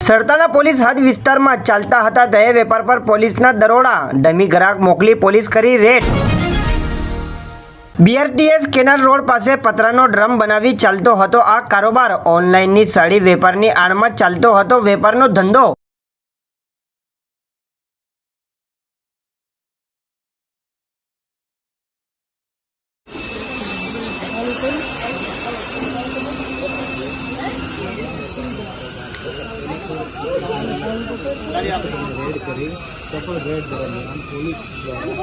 સરતાના police હદ વિસ્તારમાં ચાલતા હતા દહે વેપાર પર પોલીસના દરોડા, ડમી ગ્રાહક મોકલી પોલીસ કરી રેડ। BRTS કેનાલ રોડ પાસે પતરાનો ડ્રમ બનાવી ચાલતો હતો આ કારોબાર। ઓનલાઈનની સાડી વેપારની આડમાં ચાલતો હતો વેપારનો ધંધો। રેડ કરી સફળ રેડ દરમિયાન પોલીસ દ્વારા